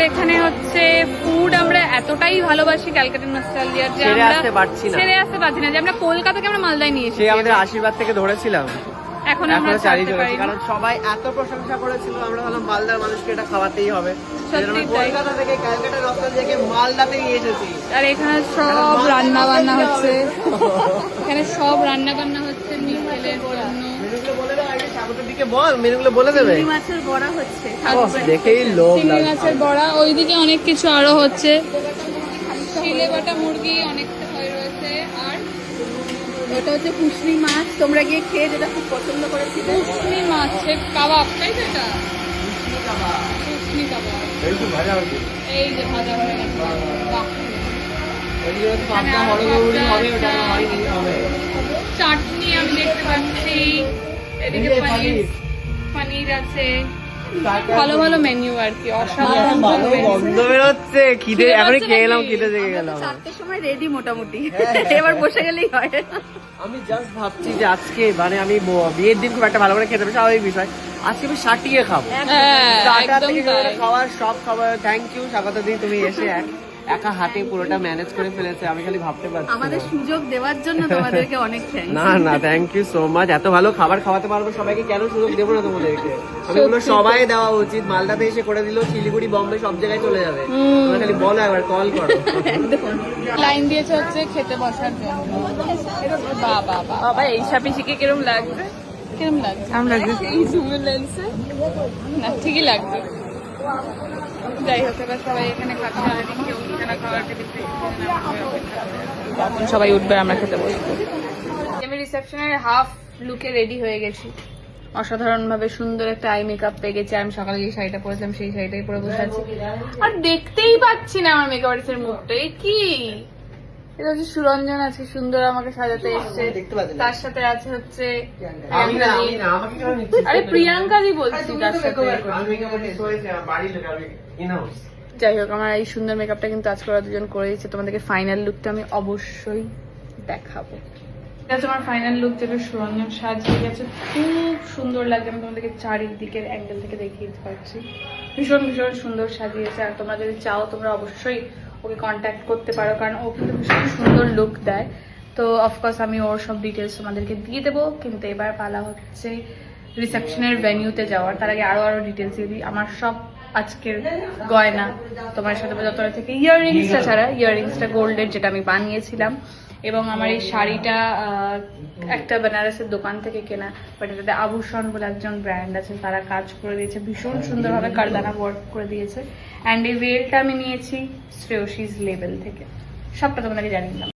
এখানে হচ্ছে ফুড আমরা এতটাই ভালোবাসি ক্যালকাটা নস্টালজিয়ার যে আমরা ছেড়ে আসতে পারছি না, যে আমরা কলকাতাকে আমরা মালদায় নিয়ে এসেছি। আমাদের আশীর্বাদ থেকে ধরেছিলাম, এখন আমরা চালিয়ে চলেছি, কারণ সবাই এত প্রশংসা করেছিল, আমরা ভাবলাম মালদার মানুষকে এটা খাওয়াতেই হবে। সত্যি তাই, কলকাতা থেকে ক্যালকাটা নস্টালজিয়াকে মালদাতে নিয়ে এসেছি। আর এখানে সব রান্না বান্না হচ্ছে, এখানে সব রান্না বান্না হচ্ছে বিকেলের জন্য। মেনুগুলো বলে দাও আগে, স্বাগতের দিকে বল, মেনুগুলো বলে দেবে। চিংড়ি মাছের বড়া হচ্ছে, দেখেই লোভ লাগছে। চিংড়ি মাছের বড়া, ওইদিকে অনেক কিছু আরো হচ্ছে, চিলে বাটা মুরগি অনেকটা হয়ে রয়েছে, আর ওটা হচ্ছে কুশনি মাছ, তোমরা গিয়ে খেয়ে যেটা খুব পছন্দ করেছিলে। কুশনি মাছের কাবাব, তাই তো? এটা কুশনি কাবাব, এই যে ভাজা হয়ে গেছে। বাহ, চাটনি আমি দেখতে পাচ্ছি, এদিকে পনির আছে, ভালো ভালো মেনু আর কি, অসাধারণ গন্ধ বেরোচ্ছে, খিদে এখনই খেয়ে এলাম, খিদে জেগে গেলাম। 4টার সময় রেডি মোটামুটি, এবার বসে গেলেই হয়। আমি জাস্ট ভাবছি যে আজকে মানে আমি বিয়ের দিন খুব একটা ভালো করে খেতে পারি, স্বাভাবিক বিষয়, আজকে আমি সাটিয়ে খাবো। স্টার্টার থেকে খাওয়ার সব খাবার। থ্যাংক ইউ স্বাগত দিন, তুমি এসে একা হাতে পুরোটা ম্যানেজ করে ফেলেছে, আমি খালি ভাবতে পারছি। আমাদের সুযোগ দেওয়ার জন্য তোমাদেরকে অনেক থ্যাঙ্কস। না না, থ্যাংক ইউ সো মাচ। এত ভালো খাবার খাওয়াতে পারবো সবাইকে, কেন সুযোগ দেবো না তোমাদেরকে? ওগুলো সবাই দেওয়া উচিত। মালদাতে এসে করে দিল, শিলিগুড়ি বোম্বে সব জায়গায় চলে যাবে। তোমরা খালি বলো, একবার কল করো। লাইন দিয়েছে হচ্ছে খেতে বসার জন্য। বাবা বাবা, এই সাপি শিখে কিরম লাগছে? কিরম লাগছে? কেমন লাগছে এই জুমের লেন্সে? না, ঠিকই লাগছে। যাই হোক, এবার সবাই এখানে খাচ্ছে, সবাই উঠবে, আমরা খেতে বসবো। আমি রিসেপশনের হাফ লুকে রেডি হয়ে গেছি, অসাধারণ ভাবে সুন্দর একটা আই মেকআপ পেয়ে গেছি। আমি সকালে যে শাড়িটা পরেছিলাম সেই শাড়িটাই পরে বসে আছি, আর দেখতেই পাচ্ছি না আমার মেকআপ আর্টিস্টের মুখটা। এই কি, এটা হচ্ছে সুরঞ্জন, আছে সুন্দর আমাকে সাজাতে এসছে, তার সাথে আছে হচ্ছে আরে প্রিয়াঙ্কাদি বলছি তার সাথে। যাই হোক, আমার এই সুন্দর মেকআপটা কিন্তু আজকে ওরা দুজন করে দিচ্ছে। তোমাদেরকে ফাইনাল লুকটা আমি অবশ্যই দেখাবো। এটা তোমার ফাইনাল লুক, যেটা সুরঞ্জন সাজিয়ে গেছে, খুব সুন্দর লাগছে। আমি তোমাদেরকে চারিদিকের অ্যাঙ্গেল থেকে দেখিয়ে দিতে পারছি, ভীষণ ভীষণ সুন্দর সাজিয়েছে। আর তোমরা যদি চাও, তোমরা অবশ্যই ওকে কন্ট্যাক্ট করতে পারো, কারণ ও কিন্তু ভীষণ সুন্দর লুক দেয়। তো অফকোর্স আমি ওর সব ডিটেলস তোমাদেরকে দিয়ে দেবো, কিন্তু এবার পালা হচ্ছে রিসেপশনের ভেনিউতে যাওয়ার। তার আগে আরো ডিটেলস দিয়ে দিই। আমার সব আজকের গয়না, তোমার সাথে যতটা থেকে ইয়াররিংসটা ছাড়া, ইয়াররিংসটা গোল্ডের, যেটা আমি বানিয়েছিলাম, এবং আমার এই শাড়িটা একটা বেনারসের দোকান থেকে কেনা, বাট এটাতে আভূষণ বলে একজন ব্র্যান্ড আছে, তারা কাজ করে দিয়েছে, ভীষণ সুন্দরভাবে কারদানা ওয়ার্ক করে দিয়েছে। অ্যান্ড এই ওয়েলটা আমি নিয়েছি শ্রেয়সীজ লেবেল থেকে। সবটা তোমাদেরকে জানিয়ে দিলাম।